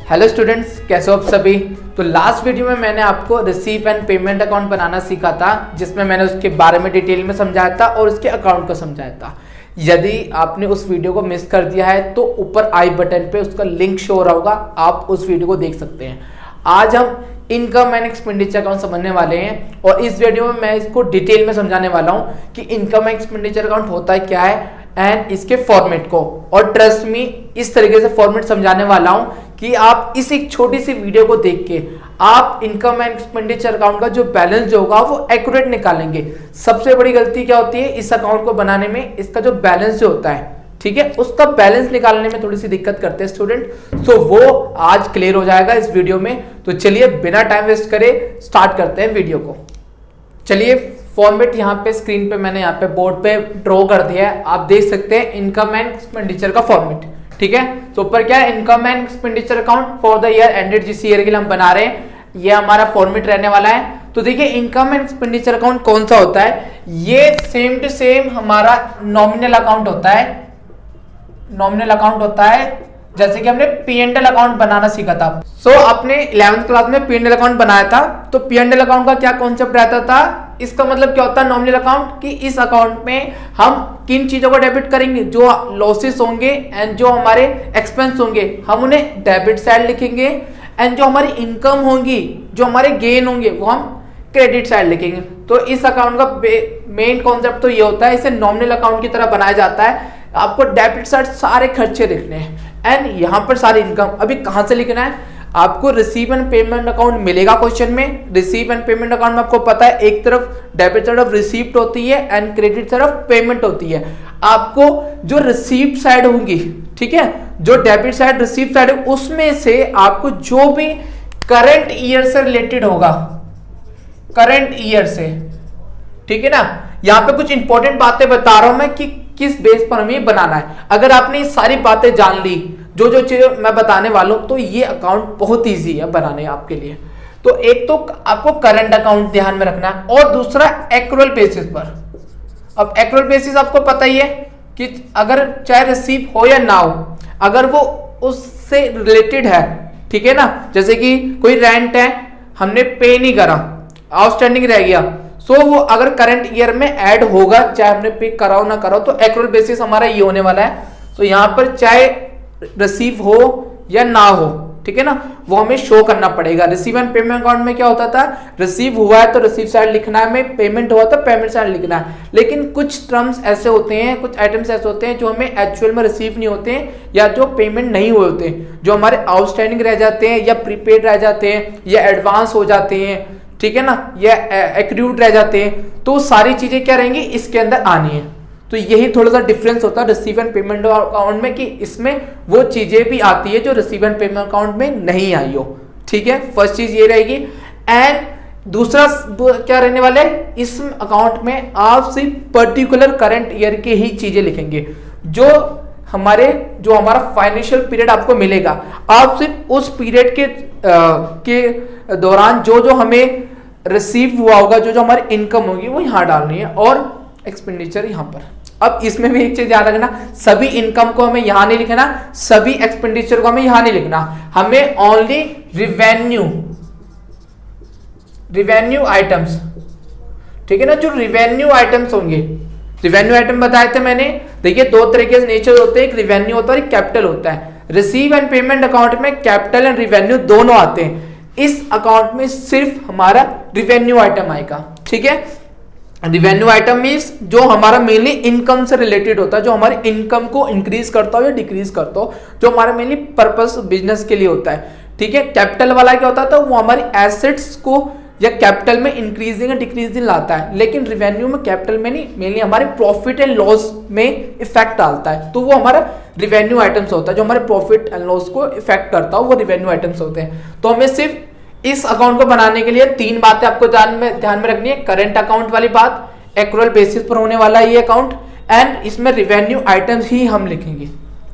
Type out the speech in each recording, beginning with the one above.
Hello students, कैसे हो आप सभी। तो लास्ट वीडियो में मैंने आपको रिसीव एंड पेमेंट अकाउंट बनाना सीखा था, जिसमें मैंने उसके बारे में डिटेल में समझाया था और उसके अकाउंट को समझाया था। यदि आपने उस वीडियो को मिस कर दिया है तो ऊपर आई बटन पे उसका लिंक शो हो रहा होगा, आप उस वीडियो को देख सकते हैं। आज हम इनकम एंड एक्सपेंडिचर अकाउंट समझने वाले हैं और इस वीडियो में मैं इसको डिटेल में समझाने वाला हूं कि इनकम एंड एक्सपेंडिचर अकाउंट होता है क्या है एंड इसके फॉर्मेट को। और ट्रस्ट मी, इस तरीके से फॉर्मेट समझाने वाला हूं कि आप इस एक छोटी सी वीडियो को देख के आप इनकम एंड एक्सपेंडिचर अकाउंट का जो बैलेंस जो होगा वो एक्यूरेट निकालेंगे। सबसे बड़ी गलती क्या होती है इस अकाउंट को बनाने में, इसका जो बैलेंस जो होता है, ठीक है, उसका बैलेंस निकालने में थोड़ी सी दिक्कत करते हैं स्टूडेंट। तो वो आज क्लियर हो जाएगा इस वीडियो में। तो चलिए बिना टाइम वेस्ट करे स्टार्ट करते हैं वीडियो को। चलिए फॉर्मेट यहाँ पे स्क्रीन पे मैंने यहाँ पे बोर्ड पे ड्रॉ कर दिया है, आप देख सकते हैं इनकम एंड एक्सपेंडिचर का फॉर्मेट। ठीक है, तो ऊपर क्या है, income and expenditure account for the year ended, जिस ईयर के लिए हम बना रहे हैं, ये हमारा फॉर्मेट रहने वाला है। तो देखिए इनकम एंड एक्सपेंडिचर अकाउंट कौन सा होता है, ये सेम टू सेम हमारा नॉमिनल अकाउंट होता है। नॉमिनल अकाउंट होता है जैसे कि हमने P&L अकाउंट बनाना सीखा था। सो आपने 11th क्लास में P&L अकाउंट बनाया था। तो P&L अकाउंट का क्या कॉन्सेप्ट रहता था, इसका मतलब क्या होता है नॉमिनल अकाउंट, कि इस अकाउंट में हम किन चीजों को डेबिट करेंगे, जो लॉसेस होंगे एंड जो हमारे एक्सपेंस होंगे हम उन्हें डेबिट साइड लिखेंगे, एंड जो हमारी इनकम होंगी, जो हमारे गेन होंगे, वो हम क्रेडिट साइड लिखेंगे। तो इस अकाउंट का मेन कॉन्सेप्ट तो ये होता है, इसे नॉमिनल अकाउंट की तरह बनाया जाता है। आपको डेबिट साइड सारे खर्चे लिखने हैं एंड यहाँ पर सारी इनकम। अभी कहाँ से लिखना है, आपको रिसीव एंड पेमेंट अकाउंट मिलेगा क्वेश्चन में। रिसीव एंड पेमेंट अकाउंट में आपको पता है एक तरफ डेबिट साइड ऑफ रिसीप्ट होती है and credit side of payment होती है। आपको जो रिसीप्ट साइड होंगी, ठीक है, जो डेबिट साइड रिसीप्ट साइड है, उसमें से आपको जो भी करंट ईयर से रिलेटेड होगा, करंट ईयर से, ठीक है ना। यहाँ पे कुछ इंपॉर्टेंट बातें बता रहा हूं मैं कि किस बेस पर हमें बनाना है। अगर आपने ये सारी बातें जान ली, जो जो चीजें मैं बताने वाला हूं, तो ये अकाउंट बहुत इजी है बनाने आपके लिए। तो एक तो आपको करंट अकाउंट ध्यान में रखना है और दूसरा एक्रूअल बेसिस पर। अब एक्रूअल बेसिस आपको पता ही है कि अगर चाहे रिसीव हो या ना हो, अगर वो उससे रिलेटेड है, ठीक है ना, जैसे कि कोई रेंट है हमने पे नहीं करा, आउटस्टैंडिंग रह गया, सो वो अगर करंट ईयर में ऐड होगा, चाहे हमने पे कराओ ना कराओ, तो एक्रूअल बेसिस हमारा ये होने वाला है। तो यहाँ पर चाहे रिसीव हो या ना हो, ठीक है ना, वो हमें शो करना पड़ेगा। रिसीव एंड पेमेंट अकाउंट में क्या होता था, रिसीव हुआ है तो रिसीव साइड लिखना है, हमें पेमेंट हुआ तो पेमेंट साइड लिखना है। लेकिन कुछ टर्म्स ऐसे होते हैं, कुछ आइटम्स ऐसे होते हैं जो हमें एक्चुअल में रिसीव नहीं होते हैं, या जो पेमेंट नहीं हुए होते हैं, जो हमारे आउटस्टैंडिंग रह जाते हैं, या प्रीपेड रह जाते हैं, या एडवांस हो जाते हैं, ठीक है ना, या एक्रूड रह जाते हैं। तो सारी चीजें क्या रहेंगी, इसके अंदर आनी है। तो यही थोड़ा सा डिफरेंस होता है रिसीव एंड पेमेंट अकाउंट में, कि इसमें वो चीजें भी आती है जो रिसीव एंड पेमेंट अकाउंट में नहीं आई हो। ठीक है, फर्स्ट चीज ये रहेगी। एंड दूसरा क्या रहने वाला है, इस अकाउंट में आप सिर्फ पर्टिकुलर करंट ईयर के ही चीजें लिखेंगे। जो हमारा फाइनेंशियल पीरियड आपको मिलेगा, आप सिर्फ उस पीरियड के दौरान जो हमें रिसीव हुआ होगा, जो हमारी इनकम होगी, वो यहाँ डालनी है और एक्सपेंडिचर यहाँ पर। अब इसमें भी एक चीज याद रखना, सभी इनकम को हमें यहाँ नहीं लिखना, सभी एक्सपेंडिचर को हमें यहाँ नहीं लिखना, हमें ओनली रिवेन्यू आइटम्स, ठीक है ना, जो रिवेन्यू आइटम्स होंगे। रिवेन्यू आइटम बताए थे मैंने, देखिए दो तरीके से नेचर होते हैं, एक रिवेन्यू होता है और एक कैपिटल होता है। रिसीव एंड पेमेंट अकाउंट में कैपिटल एंड रिवेन्यू दोनों आते हैं। इस अकाउंट में सिर्फ हमारा रिवेन्यू आइटम आएगा। ठीक है, रिवेन्यू आइटम मींस जो हमारा मेनली इनकम से रिलेटेड होता है, जो हमारी इनकम को इंक्रीज करता हो या डिक्रीज करता हो, जो हमारा मेनली पर्पस बिजनेस के लिए होता है। ठीक है, कैपिटल वाला क्या होता है, वो हमारी एसेट्स को या कैपिटल में इंक्रीजिंग या डिक्रीजिंग लाता है। लेकिन रिवेन्यू में कैपिटल में नहीं, मेनली हमारे प्रॉफिट एंड लॉस में इफेक्ट डालता है। तो वो हमारा रिवेन्यू आइटम्स होता है, जो हमारे प्रॉफिट एंड लॉस को इफेक्ट करता हो, वो रिवेन्यू आइटम्स होते हैं। तो हमें सिर्फ इस अकाउंट को बनाने के लिए तीन बातें आपको ध्यान में रखनी है। करंट अकाउंट वाली बात, एक्रूअल बेसिस पर होने वाला ये अकाउंट, एंड इसमें रिवेन्यू आइटम्स ही हम लिखेंगे।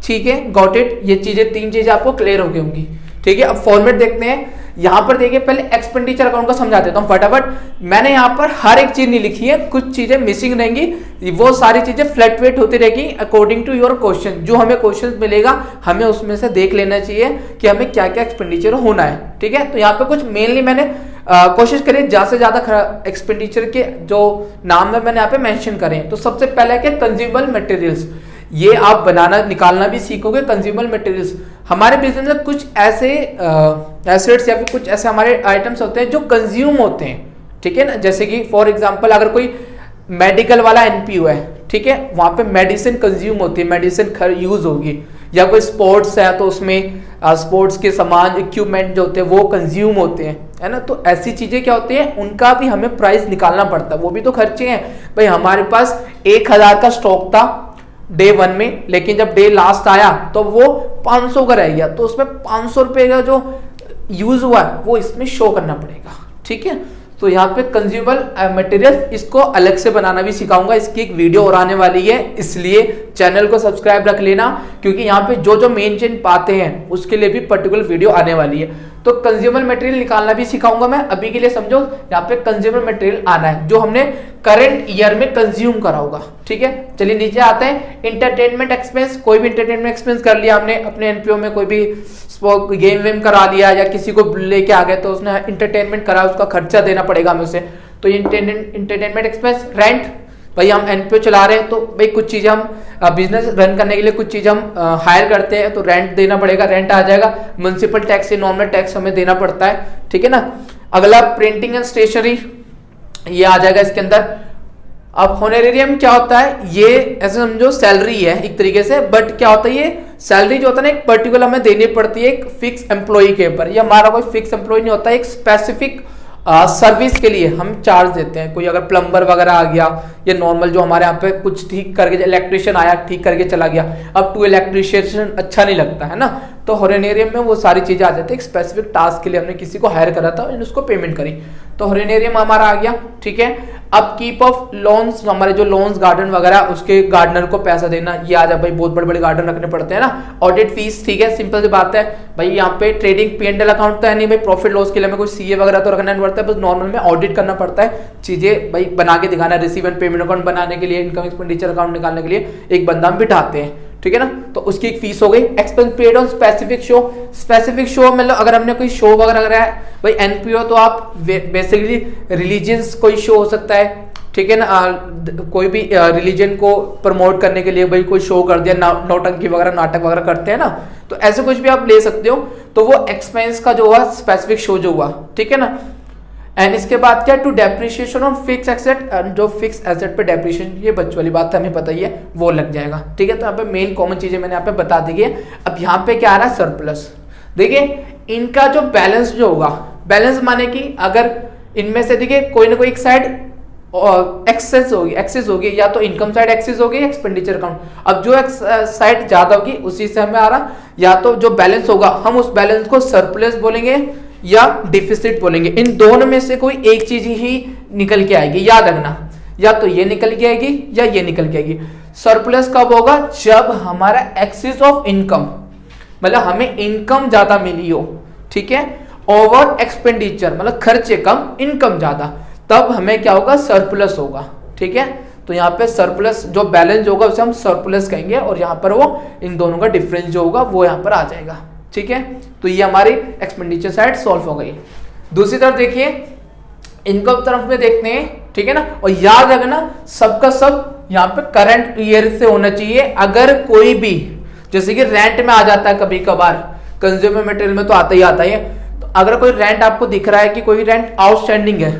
ठीक है, गॉट इट, ये चीजें तीन चीजें आपको क्लियर हो गई होंगी। ठीक है, अब फॉर्मेट देखते हैं। यहाँ पर देखिए पहले एक्सपेंडिचर अकाउंट को समझा देता हूँ फटाफट। मैंने यहाँ पर हर एक चीज नहीं लिखी है, कुछ चीजें मिसिंग रहेंगी, वो सारी चीजें फ्लक्चुएट होती रहेगी अकॉर्डिंग टू योर क्वेश्चन। जो हमें क्वेश्चन मिलेगा हमें उसमें से देख लेना चाहिए कि हमें क्या क्या एक्सपेंडिचर होना है, ठीक है। तो यहाँ पे कुछ मेनली मैंने कोशिश करी ज्यादा से ज्यादा एक्सपेंडिचर के जो नाम है मैंने यहाँ पे मेंशन करें। तो सबसे पहले क्या, कंज्यूमेबल मटेरियल्स, ये आप बनाना निकालना भी सीखोगे। कंज्यूमेबल मटेरियल्स हमारे बिजनेस में कुछ ऐसे एसेट्स या फिर कुछ ऐसे हमारे आइटम्स होते हैं जो कंज्यूम होते हैं, ठीक है ना। जैसे कि फॉर एग्जांपल अगर कोई मेडिकल वाला एनपीओ है, ठीक है, वहां पे मेडिसिन कंज्यूम होती है, मेडिसिन यूज होगी। या कोई स्पोर्ट्स है तो उसमें स्पोर्ट्स के सामान इक्विपमेंट जो होते हैं वो कंज्यूम होते हैं, है ना। तो ऐसी चीजें क्या होती हैं, उनका भी हमें प्राइस निकालना पड़ता है, वो भी तो खर्चे हैं भाई। हमारे पास 1000 का स्टॉक था डे 1 में, लेकिन जब डे लास्ट आया तो वो 500 का रह गया, तो उसमें 500 रुपए का जो यूज हुआ है वो इसमें शो करना पड़ेगा, ठीक है। तो यहाँ पे कंज्यूमेबल मटेरियल, इसको अलग से बनाना भी सिखाऊंगा, इसकी एक वीडियो और आने वाली है, इसलिए चैनल को सब्सक्राइब रख लेना, क्योंकि यहाँ पे जो जो मेन चेंज पाते हैं उसके लिए भी पर्टिकुलर वीडियो आने वाली है। तो कंज्यूमर मटेरियल निकालना भी सिखाऊंगा मैं। अभी के लिए समझो यहाँ पे कंज्यूमर मटेरियल आना है जो हमने करंट ईयर में कंज्यूम करा होगा, ठीक है। चलिए नीचे आते हैं, इंटरटेनमेंट एक्सपेंस। कोई भी इंटरटेनमेंट एक्सपेंस कर लिया हमने अपने एनपीओ में, कोई भी गेम वेम करा लिया या किसी को लेके आ गए तो उसने इंटरटेनमेंट करा, उसका खर्चा देना पड़ेगा हमें उसे। तो इंटरटेनमेंट एक्सपेंस, रेंट, भाई हम एनपीओ चला रहे हैं तो भाई कुछ चीजें हम बिजनेस रन करने के लिए कुछ चीजें हम हायर करते हैं तो रेंट देना पड़ेगा, रेंट आ जाएगा। म्युनिसिपल टैक्स, नॉर्मल टैक्स हमें देना पड़ता है, ठीक है ना। अगला प्रिंटिंग एंड स्टेशनरी, ये आ जाएगा इसके अंदर। अब होनरेरियम क्या होता है, ये ऐसे समझो सैलरी है एक तरीके से, बट क्या होता है ये सैलरी जो होता है ना एक पर्टिकुलर हमें देनी पड़ती है एक फिक्स एम्प्लॉय के ऊपर। ये हमारा कोई फिक्स एम्प्लॉय नहीं होता, एक स्पेसिफिक सर्विस के लिए हम चार्ज देते हैं। कोई अगर प्लम्बर वगैरह आ गया या नॉर्मल जो हमारे यहाँ पे कुछ ठीक करके, इलेक्ट्रिशियन आया ठीक करके चला गया, अब टू इलेक्ट्रिशियन अच्छा नहीं लगता है ना, तो होरेनेरियम में वो सारी चीजें आ जाती है। एक स्पेसिफिक टास्क के लिए हमने किसी को हायर करा था और उसको पेमेंट करी, तो होरेनेरियम हमारा आ गया, ठीक है। अब कीप ऑफ लोन्स, हमारे जो लोन्स गार्डन वगैरह उसके गार्डनर को पैसा देना, ये आ जाए भाई, बहुत बड़े बड़े गार्डन रखने पड़ते हैं ना। ऑडिट फीस, ठीक है, सिंपल सी बात है भाई। यहाँ पे ट्रेडिंग P&L अकाउंट तो है नहीं भाई, प्रॉफिट लॉस के लिए हमें कोई सीए वगैरह तो रखना नहीं पड़ता है, बस नॉर्मल में ऑडिट करना पड़ता है, चीजें भाई बना के दिखाना। रिसीव एंड पेमेंट अकाउंट बनाने के लिए, इनकम एक्सपेंडिचर अकाउंट निकालने के लिए एक बंदा हम बिठाते हैं, ठीक है ना। तो उसकी एक फीस हो गई। Expense paid on specific show, specific show मतलब अगर हमने कोई शो वगैरह करा है भाई, एनपीओ तो आप बेसिकली रिलीजियंस कोई शो हो सकता है, ठीक है ना। कोई भी रिलीजन को प्रमोट करने के लिए भाई कोई शो कर दिया, नौटंकी वगैरह नाटक वगैरह करते हैं ना, तो ऐसे कुछ भी आप ले सकते हो। तो वो एक्सपेंस का जो हुआ स्पेसिफिक शो जो हुआ, ठीक है ना। एंड इसके बाद क्या, to depreciation on fix asset, जो फिक्स एसेट पे डेप्रिसिएशन, ये बच्चों वाली बात हमें पता ही है, वो लग जाएगा, ठीक है। तो यहाँ पे मेन कॉमन चीजें मैंने यहाँ पे बता दी है। अब यहाँ पे क्या आ रहा है, सरप्लस। देखिए इनका जो बैलेंस जो होगा, बैलेंस माने कि अगर इनमें से देखिए कोई ना कोई एक साइड एक्सेस होगी, या तो इनकम साइड एक्सेस होगी, एक्सपेंडिचर अकाउंट। अब जो साइड ज्यादा होगी उसी से हमें आ रहा, या तो जो बैलेंस होगा हम उस बैलेंस को सरप्लस बोलेंगे या डिफिसिट बोलेंगे। इन दोनों में से कोई एक चीज ही निकल के आएगी, याद रखना, या तो ये निकल के आएगी या ये निकल के आएगी। सरप्लस कब होगा, जब हमारा एक्सेस ऑफ इनकम, मतलब हमें इनकम ज्यादा मिली हो, ठीक है, ओवर एक्सपेंडिचर मतलब खर्चे कम इनकम ज्यादा, तब हमें क्या होगा, सरप्लस होगा, ठीक है। तो यहाँ पे सरप्लस जो बैलेंस होगा उसे हम सरप्लस कहेंगे, और यहाँ पर वो इन दोनों का डिफरेंस जो होगा वो यहाँ पर आ जाएगा, ठीक है। तो ये हमारी एक्सपेंडिचर साइड सॉल्व हो गई। दूसरी तरफ देखिए, इनकम तरफ में देखते हैं, ठीक है ना। और याद रखना सबका सब यहाँ पे करंट ईयर से होना चाहिए। अगर कोई भी जैसे कि रेंट में आ जाता है कभी कभार, कंज्यूमर मटेरियल में तो आता ही आता है, तो अगर कोई रेंट आपको दिख रहा है कि कोई रेंट आउटस्टैंडिंग है,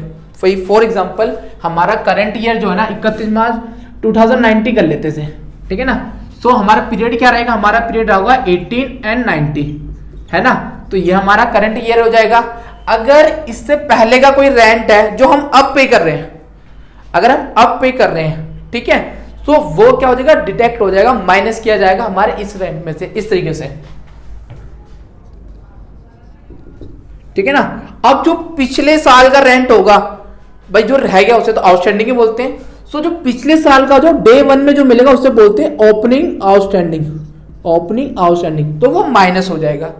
फॉर एग्जांपल हमारा करंट ईयर जो है ना 31 मार्च 2090 कर लेते थे, ठीक है ना। सो हमारा पीरियड क्या रहेगा, हमारा पीरियड होगा 18 and 90, है ना। तो ये हमारा करंट ईयर हो जाएगा। अगर इससे पहले का कोई रेंट है जो हम अब पे कर रहे हैं, अगर हम अब पे कर रहे हैं, ठीक है, तो वो क्या हो जाएगा, डिटेक्ट हो जाएगा, माइनस किया जाएगा हमारे इस रेंट में से, इस तरीके से, ठीक है ना। अब जो पिछले साल का रेंट होगा भाई, जो रह गया उसे तो आउटस्टैंडिंग ही बोलते हैं। सो जो पिछले साल का जो डे 1 में जो मिलेगा उसे बोलते हैं ओपनिंग आउटस्टैंडिंग, ओपनिंग आउटस्टैंडिंग, तो वो माइनस हो जाएगा।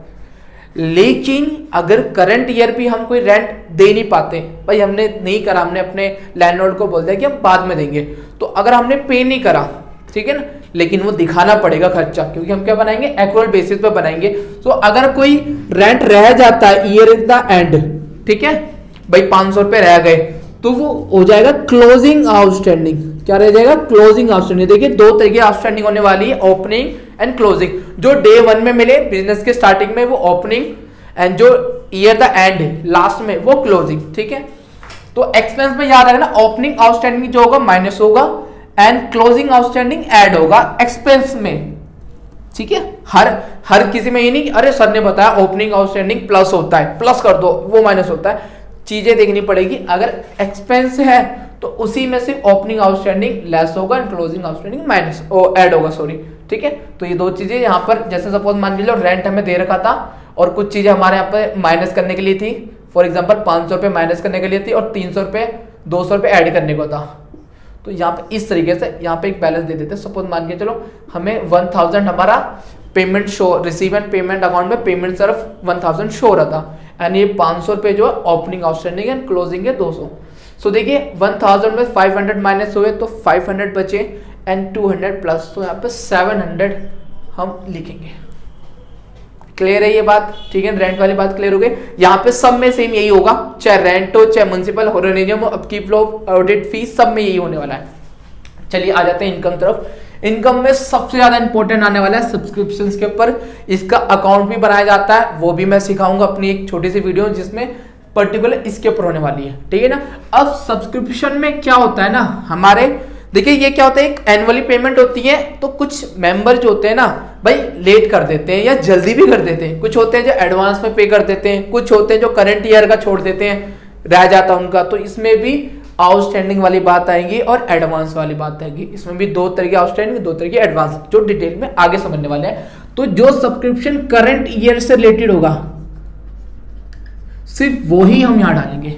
लेकिन अगर करंट ईयर भी हम कोई रेंट दे नहीं पाते, भाई हमने नहीं करा, हमने अपने लैंडलॉर्ड को बोल दिया कि हम बाद में देंगे, तो अगर हमने पे नहीं करा, ठीक है ना, लेकिन वो दिखाना पड़ेगा खर्चा, क्योंकि हम क्या बनाएंगे, एक्रूअल बेसिस पे बनाएंगे। तो अगर कोई रेंट रह जाता है ईयर एट द एंड, ठीक है भाई 500 रुपए रह गए, तो वो हो जाएगा क्लोजिंग आउटस्टैंडिंग। क्या रह जाएगा, क्लोजिंग आउटस्टैंडिंग। देखिए दो तरीके आउटस्टैंडिंग होने वाली है, ओपनिंग एंड क्लोजिंग। जो डे 1 में मिले बिजनेस के स्टार्टिंग में वो ओपनिंग, एंड जो ईयर द एंड लास्ट में वो क्लोजिंग, ठीक है। तो एक्सपेंस में याद रखना, ओपनिंग आउटस्टैंडिंग जो होगा माइनस होगा एंड क्लोजिंग आउटस्टैंडिंग ऐड होगा एक्सपेंस में, ठीक है। हर किसी में ये नहीं अरे सर ने बताया ओपनिंग आउटस्टैंडिंग प्लस होता है, प्लस कर दो, वो माइनस होता है। चीजें देखनी पड़ेगी, अगर एक्सपेंस है तो उसी में सिर्फ ओपनिंग आउटस्टैंडिंग लेस होगा and closing outstanding minus add होगा, सॉरी, ठीक है। तो ये दो चीजें यहाँ पर, जैसे सपोज मान लीजिए रेंट हमें दे रखा था और कुछ चीजें हमारे यहाँ पे माइनस करने के लिए थी, फॉर एग्जाम्पल 500 रुपये माइनस करने के लिए थी और 300 रुपये 200 रुपये ऐड करने को था। तो यहाँ पे इस तरीके से यहाँ पे एक बैलेंस दे देते हैं। सपोज मान के चलो हमें 1000 हमारा payment show, receive and payment account में पेमेंट सिर्फ 1000 शो रहा था, एंड ये 500 रुपये जो है ओपनिंग आउटस्टैंडिंग एंड क्लोजिंग है 200। सो देखिए 1000 में 500 माइनस हुए तो 500 बचे एंड 200 प्लस, तो यहाँ पे 700 हम लिखेंगे। क्लियर है ये बात, ठीक है। रेंट वाली बात क्लियर हो गई। यहाँ पे सब में सेम यही होगा, चाहे रेंट हो चाहे म्युनिसिपल ऑर्गेनाइजेशन हो, अपकीप ऑडिट फीस, सब में यही होने वाला है। चलिए आ जाते हैं इनकम तरफ। इनकम में सबसे ज्यादा इंपॉर्टेंट आने वाला है सब्सक्रिप्शंस के ऊपर। इसका अकाउंट भी बनाया जाता है, वो भी मैं सिखाऊंगा अपनी एक छोटी सी वीडियो जिसमें पर्टिकुलर इसके ऊपर होने वाली है, ठीक है ना। अब सब्सक्रिप्शन में क्या होता है ना, हमारे देखिए ये क्या होता है, एक एनुअली पेमेंट होती है, तो कुछ मेंबर जो होते हैं ना भाई लेट कर देते हैं या जल्दी भी कर देते हैं। कुछ होते हैं जो एडवांस में पे कर देते हैं, कुछ होते हैं जो करंट ईयर का छोड़ देते हैं, रह जाता है उनका। तो इसमें भी आउटस्टैंडिंग वाली बात आएगी और एडवांस वाली बात आएगी। इसमें भी दो तरह की आउटस्टैंडिंग, दो तरह की एडवांस, जो डिटेल में आगे समझने वाले हैं। तो जो सब्सक्रिप्शन करंट ईयर से रिलेटेड होगा सिर्फ वो ही हम यहां डालेंगे,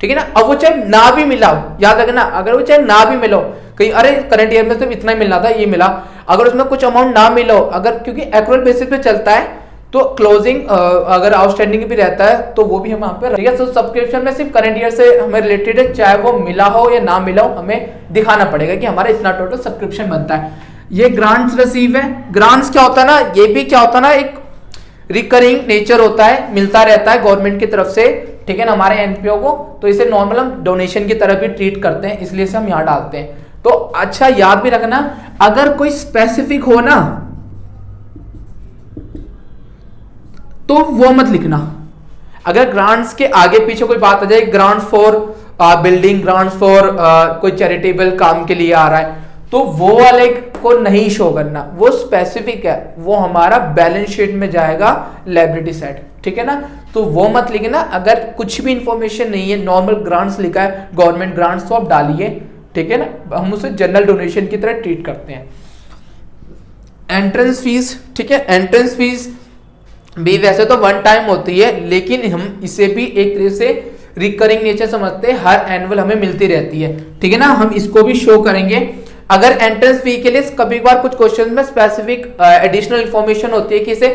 ठीक है ना। अब वो चाहे ना भी मिला हो, याद रखना, अगर वो चाहे ना भी मिला हो, कहीं अरे करंट ईयर में सिर्फ इतना ही मिलना था, ये मिला, अगर उसमें कुछ अमाउंट ना मिला हो, अगर क्योंकि एक्रूअल बेसिस पे चलता है, तो क्लोजिंग अगर आउटस्टैंडिंग भी रहता है तो वो भी हम यहाँ पे, ठीक है। तो सब्सक्रिप्शन में सिर्फ करंट ईयर से हमें रिलेटेड है, चाहे वो मिला हो या ना मिला हो, हमें दिखाना पड़ेगा कि हमारा इतना टोटल सब्सक्रिप्शन बनता है। ये ग्रांट्स रिसीव है। ग्रांट्स क्या होता है ना, ये भी क्या होता है ना, एक रिकरिंग नेचर होता है, मिलता रहता है गवर्नमेंट की तरफ से, ठीक है ना, हमारे एनपीओ को। तो इसे नॉर्मल हम डोनेशन की तरह भी ट्रीट करते हैं, इसलिए से हम यहाँ डालते हैं। तो अच्छा याद भी रखना, अगर कोई स्पेसिफिक हो ना तो वो मत लिखना। अगर ग्रांट्स के आगे पीछे कोई बात आ जाए, grants for building, grants for कोई चैरिटेबल काम के लिए आ रहा है, तो वो वाले को नहीं शो करना, वो स्पेसिफिक है, वो हमारा बैलेंस शीट में जाएगा लायबिलिटी साइड, ठीक है ना। तो वो मत लिखना। अगर कुछ भी इंफॉर्मेशन नहीं है, नॉर्मल ग्रांट्स लिखा है, गवर्नमेंट ग्रांट्स, तो आप डालिए, ठीक है ना। हम उसे जनरल डोनेशन की तरह ट्रीट करते हैं। एंट्रेंस फीस, ठीक है, एंट्रेंस फीस भी वैसे तो वन टाइम होती है, लेकिन हम इसे भी एक तरह से रिकरिंग नेचर समझते हैं, हर एनुअल हमें मिलती रहती है, ठीक है ना। हम इसको भी शो करेंगे। अगर एंट्रेंस फी के लिए कभी बार कुछ क्वेश्चन में स्पेसिफिक एडिशनल इंफॉर्मेशन होती है कि इसे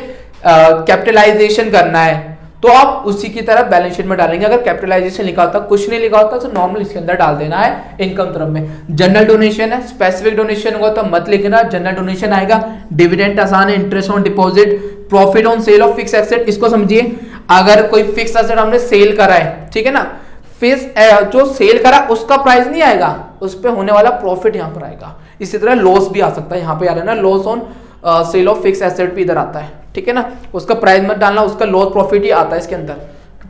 कैपिटलाइजेशन करना है, तो आप उसी की तरह बैलेंस शीट में डालेंगे। अगर कैपिटलाइजेशन लिखा होता, कुछ नहीं लिखा होता, तो नॉर्मल इसके अंदर डाल देना है इनकम तरफ में। जनरल डोनेशन है, स्पेसिफिक डोनेशन होगा तो मत लिखना, जनरल डोनेशन आएगा। डिविडेंड आसान है, interest on deposit, profit on sale of fix asset. इसको समझिए, अगर कोई फिक्स एसेट हमने सेल करा है, ठीक है ना, जो सेल करा उसका प्राइस नहीं आएगा, उस पर होने वाला प्रॉफिट यहाँ पर आएगा। इसी तरह लॉस भी आ सकता है, यहाँ पे आ रहा है ना, loss on sale of fix asset भी इधर आता है, ठीक है ना। उसका प्राइस मत डालना, उसका लॉस प्रॉफिट ही आता है इसके अंदर,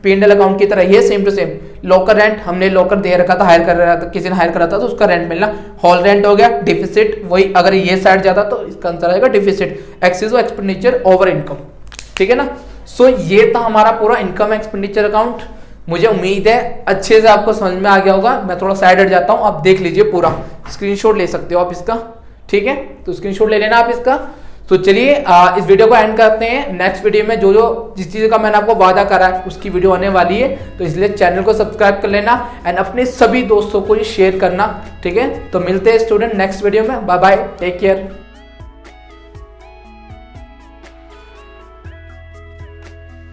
P&L अकाउंट की तरह। ये same to same. Locker rent, हमने लॉकर दे रखा था, हायर कर रहा था, किसी ने हायर करा था, तो उसका रेंट मिलना। हॉल रेंट हो गया। डिफिसिट, वही अगर ये साइड जाता तो इसका आंसर आएगा deficit, excess expenditure over income, ठीक है ना। सो ये था हमारा पूरा इनकम एक्सपेंडिचर अकाउंट। मुझे उम्मीद है अच्छे से आपको समझ में आ गया होगा। मैं थोड़ा साइड हट जाता हूँ, आप देख लीजिए, पूरा स्क्रीनशॉट ले सकते हो आप इसका, ठीक है। तो स्क्रीनशॉट ले लेना आप इसका। तो चलिए इस वीडियो को एंड करते हैं। नेक्स्ट वीडियो में जो जिस चीज़ का मैंने आपको वादा करा है उसकी वीडियो आने वाली है, तो इसलिए चैनल को सब्सक्राइब कर लेना एंड अपने सभी दोस्तों को ये शेयर करना, ठीक है। तो मिलते हैं स्टूडेंट नेक्स्ट वीडियो में। Bye bye, take care.